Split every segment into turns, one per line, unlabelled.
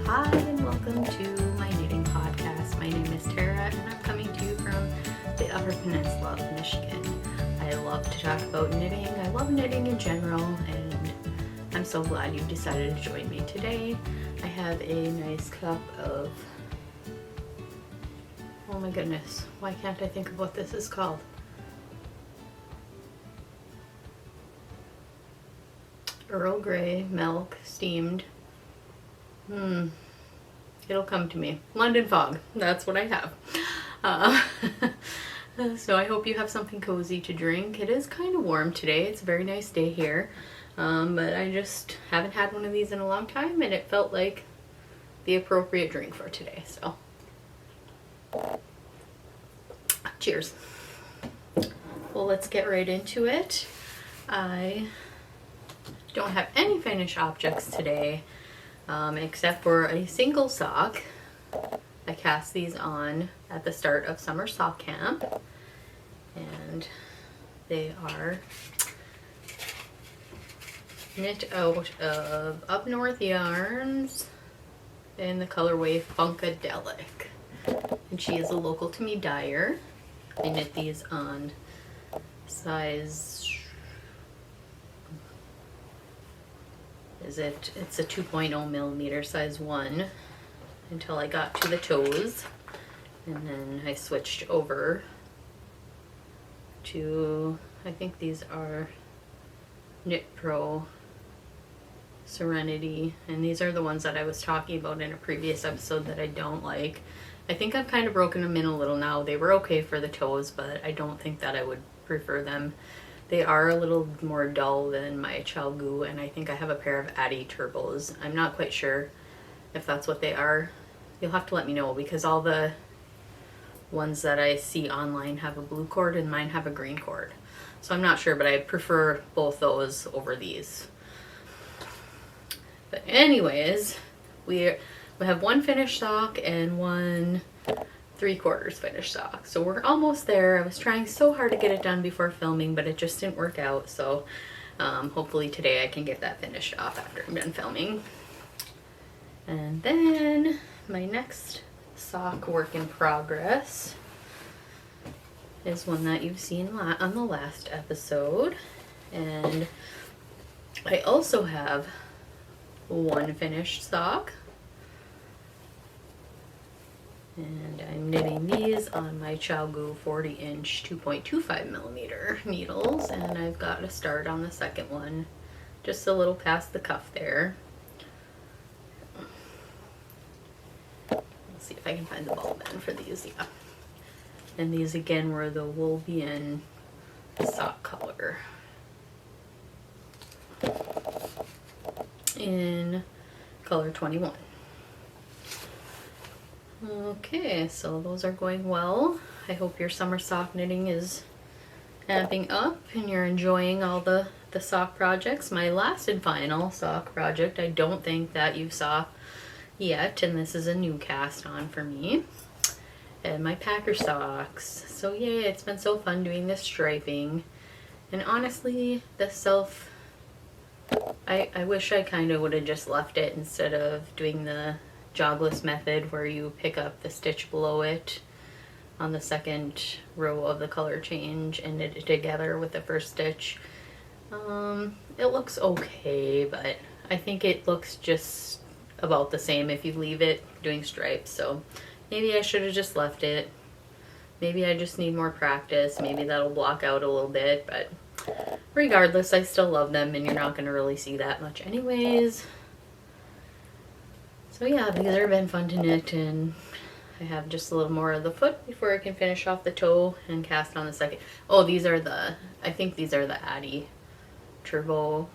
Hi and welcome to my knitting podcast. My name is Tara and I'm coming to you from the Upper Peninsula of Michigan. I love to talk about knitting. I love knitting in general and I'm so glad you decided to join me today. I have a nice cup of, oh my goodness, why can't I think of what this is called? Earl Grey milk, steamed. It'll come to me. London Fog, that's what I have. So I hope you have something cozy to drink. It is kind of warm today. It's a very nice day here. But I just haven't had one of these in a long time and it felt like the appropriate drink for today. So, cheers. Well, let's get right into it. I don't have any finished objects today. Except for a single sock. I cast these on at the start of summer sock camp and they are knit out of Up North Yarns in the colorway Funkadelic, and she is a local to me dyer. I knit these on size, it's a 2.0 millimeter size 1 until I got to the toes, and then I switched over to, I think these are Knit Pro Serenity, and these are the ones that I was talking about in a previous episode that I don't like. I think I've kind of broken them in a little now. They were okay for the toes, but I don't think that I would prefer them. They are a little more dull than my ChiaoGoo, and I think I have a pair of Addi Turbos. I'm not quite sure if that's what they are. You'll have to let me know because all the ones that I see online have a blue cord and mine have a green cord. So I'm not sure, but I prefer both those over these. But anyways, we have one finished sock and one 3/4 finished sock, so we're almost there. I was trying so hard to get it done before filming, but it just didn't work out, so hopefully today I can get that finished off after I'm done filming. And then my next sock work in progress is one that you've seen on the last episode, and I also have one finished sock. And I'm knitting these on my ChiaoGoo 40-inch 2.25 millimeter needles, and I've got a start on the second one, just a little past the cuff there. Let's see if I can find the ball band for these. Yeah. And these again were the Wolvian sock color in color 21. Okay, so those are going well. I hope your summer sock knitting is amping up and you're enjoying all the sock projects. My last and final sock project I don't think that you saw yet, and this is a new cast on for me. And my Packer socks. So yeah, it's been so fun doing this striping. And honestly, the self, I wish I kind of would have just left it instead of doing the jogless method where you pick up the stitch below it on the second row of the color change and knit it together with the first stitch. It looks okay, but I think it looks just about the same if you leave it doing stripes, so maybe I should have just left it. Maybe I just need more practice. Maybe that'll block out a little bit, but regardless, I still love them and you're not going to really see that much anyways. So yeah, these have been fun to knit, and I have just a little more of the foot before I can finish off the toe and cast on the second. Oh, these are I think these are the Addi Turbo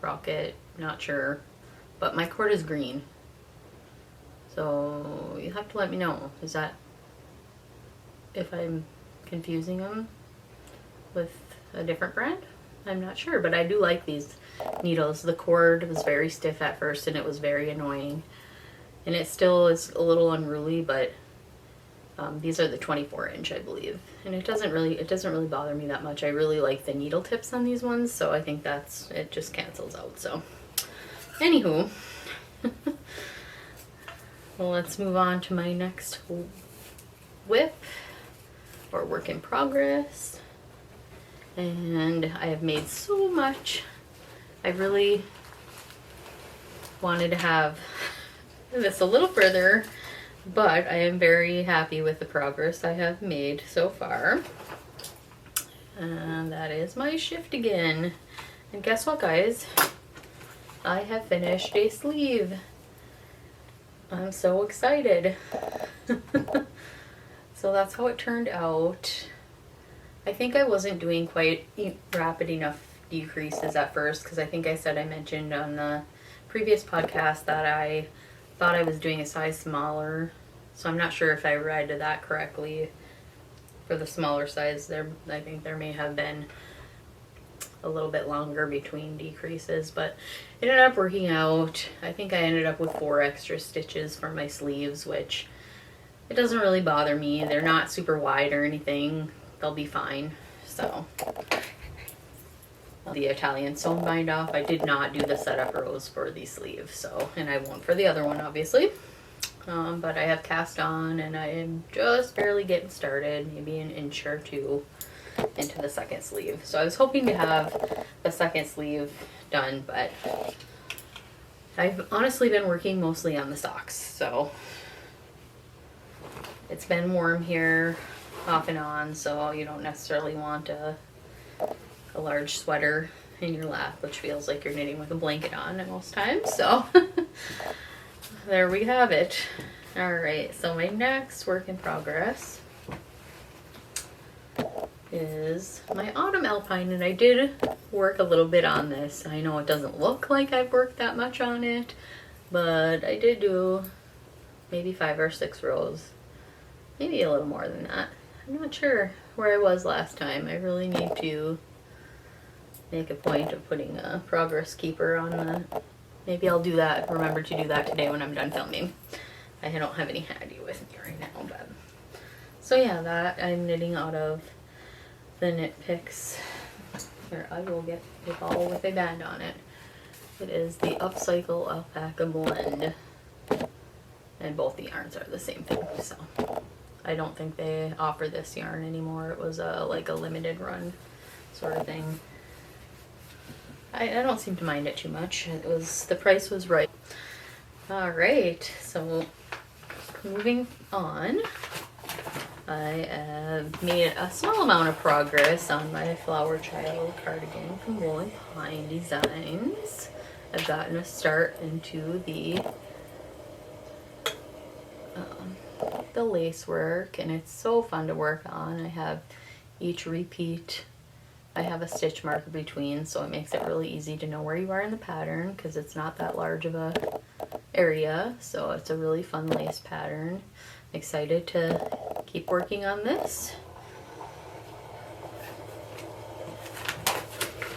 Rocket, not sure, but my cord is green. So you'll have to let me know, is that, if I'm confusing them with a different brand? I'm not sure, but I do like these needles. The cord was very stiff at first and it was very annoying, and it still is a little unruly, but these are the 24-inch I believe, and it doesn't really bother me that much. I really like the needle tips on these ones, so I think it just cancels out. So anywho, Well, let's move on to my next whip or work in progress. And I have made so much. I really wanted to have this a little further, but I am very happy with the progress I have made so far. And that is my shift again. And guess what, guys? I have finished a sleeve. I'm so excited. So that's how it turned out. I think I wasn't doing quite rapid enough decreases at first, because I think I mentioned on the previous podcast that I thought I was doing a size smaller. So I'm not sure if I read that correctly. For the smaller size, I think there may have been a little bit longer between decreases, but it ended up working out. I think I ended up with 4 extra stitches for my sleeves, which it doesn't really bother me. They're not super wide or anything. They'll be fine. So the Italian sewn bind off, I did not do the setup rows for the sleeve, so, and I won't for the other one obviously. But I have cast on and I am just barely getting started, maybe an inch or two into the second sleeve. So I was hoping to have the second sleeve done, but I've honestly been working mostly on the socks. So it's been warm here off and on, so you don't necessarily want a large sweater in your lap, which feels like you're knitting with a blanket on at most times. So there we have it. All right, so my next work in progress is my autumn alpine, and I did work a little bit on this. I know it doesn't look like I've worked that much on it, but I did do maybe 5 or 6 rows, maybe a little more than that. I'm not sure where I was last time. I really need to make a point of putting a progress keeper on the, maybe I'll do that, remember to do that today when I'm done filming. I don't have any handy with me right now, but so yeah, that I'm knitting out of the Knit Picks. Here, I will get a ball with a band on it. It is the Upcycle Alpaca Blend, and both the yarns are the same thing. So I don't think they offer this yarn anymore. It was like a limited run sort of thing. I don't seem to mind it too much. The price was right. All right, so moving on, I have made a small amount of progress on my Flower Child cardigan from Wool & Pine Designs. I've gotten a start into the lace work, and it's so fun to work on. I have each repeat, I have a stitch marker between, so it makes it really easy to know where you are in the pattern because it's not that large of a area. So it's a really fun lace pattern. Excited to keep working on this.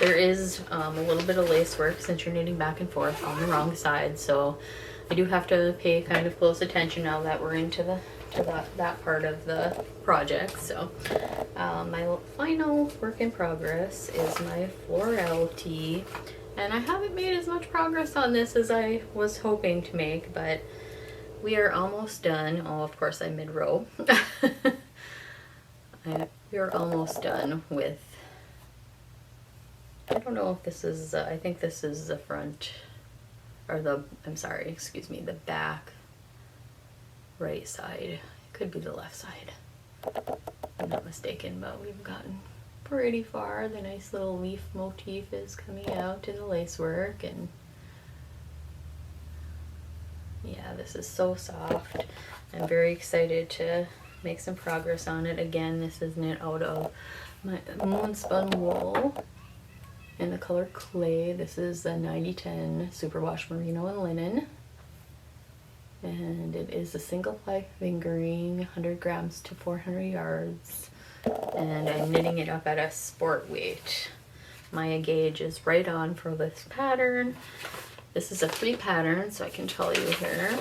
There is a little bit of lace work since you're knitting back and forth on the wrong side, so I do have to pay kind of close attention now that we're into that part of the project. So my final work in progress is my Floral tee, and I haven't made as much progress on this as I was hoping to make, but we are almost done. Oh, of course I'm mid-row. We are almost done with, I don't know if this is, I think this is the front, or the back right side. It could be the left side. I'm not mistaken, but we've gotten pretty far. The nice little leaf motif is coming out in the lace work, and yeah, this is so soft. I'm very excited to make some progress on it. Again, this is knit out of my Moonspun wool in the color Clay. This is the 90-10 Superwash Merino and Linen. And it is a single ply fingering, 100 grams to 400 yards. And I'm knitting it up at a sport weight. My gauge is right on for this pattern. This is a free pattern, so I can tell you here.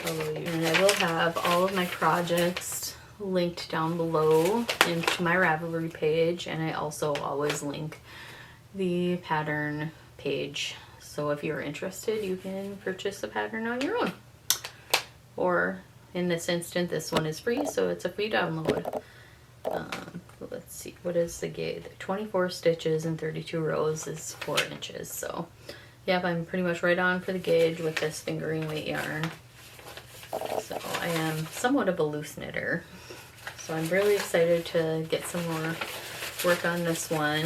And I will have all of my projects linked down below into my Ravelry page, and I also always link the pattern page. So if you're interested, you can purchase a pattern on your own. or in this instant, this one is free, so it's a free download. Let's see, what is the gauge? 24 stitches and 32 rows is 4 inches. So, yep, I'm pretty much right on for the gauge with this fingering weight yarn. So I am somewhat of a loose knitter. So I'm really excited to get some more work on this one.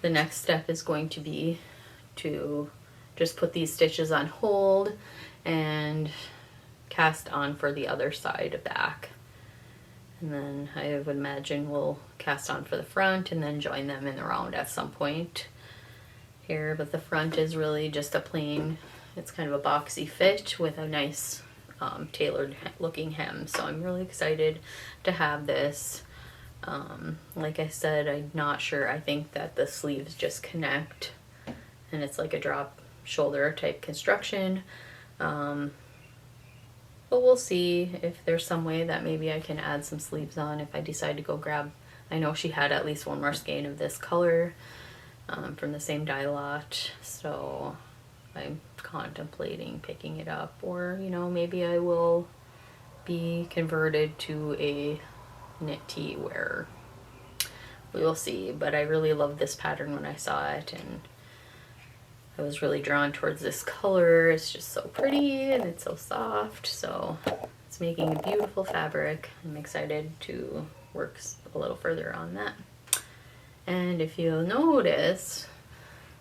The next step is going to be to just put these stitches on hold and cast on for the other side back. And then I would imagine we'll cast on for the front and then join them in the round at some point here. But the front is really just a plain, it's kind of a boxy fit with a nice tailored looking hem. So I'm really excited to have this. Like I said, I'm not sure. I think that the sleeves just connect and it's like a drop shoulder type construction. But we'll see if there's some way that maybe I can add some sleeves on if I decide to go grab. I know she had at least one more skein of this color from the same dye lot, so I'm contemplating picking it up, or you know, maybe I will be converted to a knit tee wearer. We will see, but I really loved this pattern when I saw it, and I was really drawn towards this color. It's just so pretty and it's so soft, so it's making a beautiful fabric. I'm excited to work a little further on that. And if you'll notice,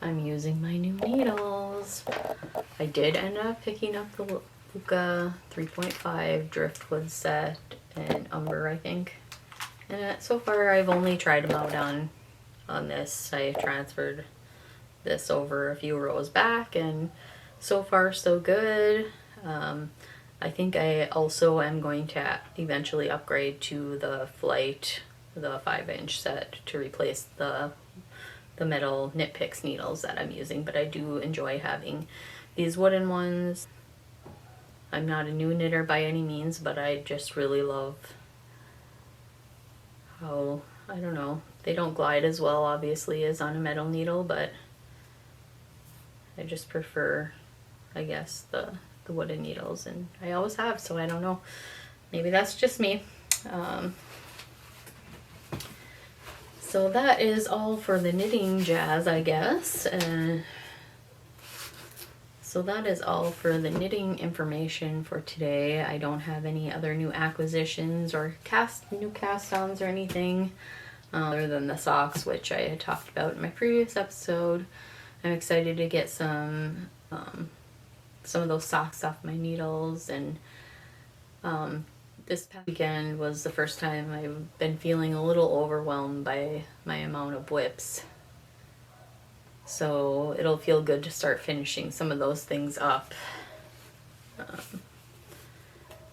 I'm using my new needles. I did end up picking up the Luca 3.5 driftwood set and umber, I think. And so far I've only tried them out on this. I transferred this over a few rows back, and so far so good. I think I also am going to eventually upgrade to the Flight, the 5-inch set, to replace the metal Knit Picks needles that I'm using, but I do enjoy having these wooden ones. I'm not a new knitter by any means, but I just really love how, I don't know, they don't glide as well obviously as on a metal needle, but I just prefer, I guess, the wooden needles, and I always have, so I don't know. Maybe that's just me. So that is all for the knitting jazz, I guess. So that is all for the knitting information for today. I don't have any other new acquisitions or new cast-ons or anything other than the socks, which I had talked about in my previous episode. I'm excited to get some of those socks off my needles, and this past weekend was the first time I've been feeling a little overwhelmed by my amount of whips. So it'll feel good to start finishing some of those things up.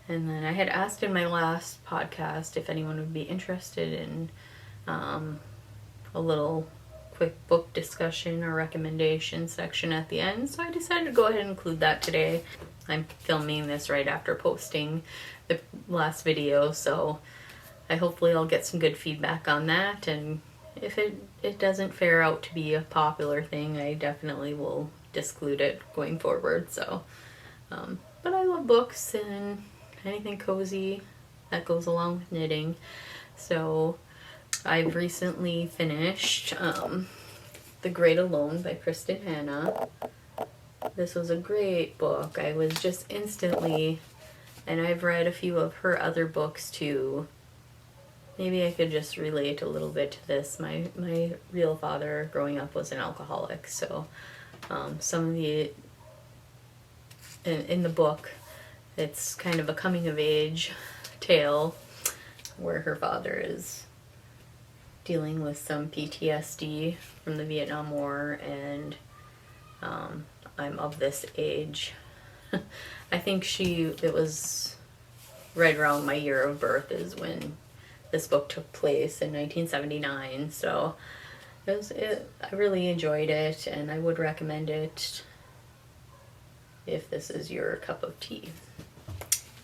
And then I had asked in my last podcast if anyone would be interested in a little quick book discussion or recommendation section at the end, so I decided to go ahead and include that today. I'm filming this right after posting the last video, so hopefully I'll get some good feedback on that, and if it doesn't fare out to be a popular thing, I definitely will disclude it going forward. So but I love books and anything cozy that goes along with knitting. So I've recently finished The Great Alone by Kristin Hannah. This was a great book. I was just instantly, and I've read a few of her other books too. Maybe I could just relate a little bit to this. My real father growing up was an alcoholic, so some of the, in the book, it's kind of a coming of age tale where her father is dealing with some PTSD from the Vietnam War, and I'm of this age. I think it was right around my year of birth is when this book took place in 1979, so I really enjoyed it, and I would recommend it if this is your cup of tea.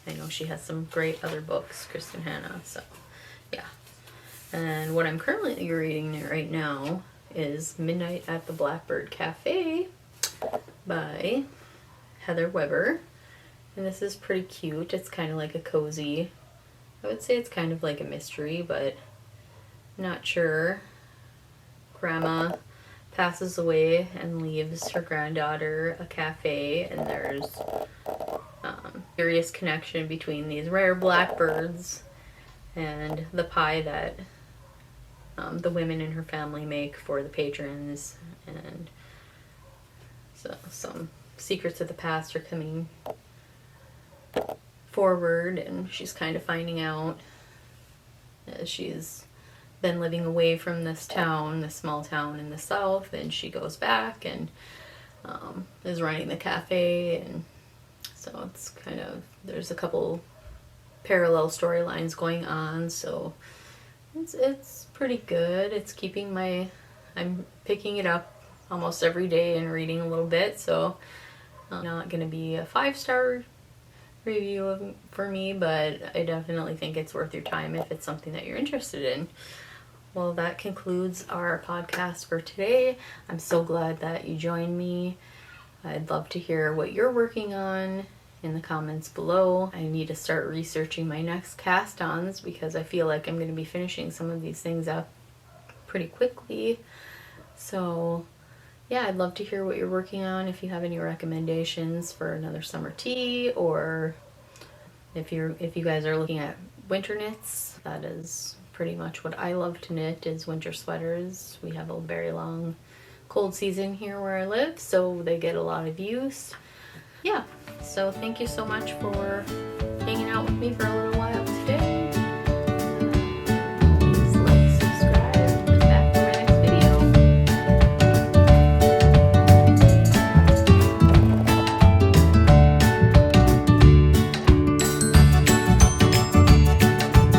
I know she has some great other books, Kristin Hannah, so yeah. And what I'm currently reading right now is Midnight at the Blackbird Cafe by Heather Weber. And this is pretty cute. It's kind of like a cozy, I would say it's kind of like a mystery, but not sure. Grandma passes away and leaves her granddaughter a cafe, and there's curious connection between these rare blackbirds and the pie that the women in her family make for the patrons, and so some secrets of the past are coming forward, and she's kind of finding out as she's been living away from this town, this small town in the south, and she goes back and is running the cafe, and so it's kind of, there's a couple parallel storylines going on, so it's pretty good. It's keeping I'm picking it up almost every day and reading a little bit, so not gonna be a 5-star review for me, but I definitely think it's worth your time if it's something that you're interested in. Well, that concludes our podcast for today. I'm so glad that you joined me. I'd love to hear what you're working on in the comments below. I need to start researching my next cast-ons because I feel like I'm going to be finishing some of these things up pretty quickly. So yeah, I'd love to hear what you're working on. If you have any recommendations for another summer tea, or if you guys are looking at winter knits, that is pretty much what I love to knit, is winter sweaters. We have a very long cold season here where I live, so they get a lot of use. Yeah, so thank you so much for hanging out with me for a little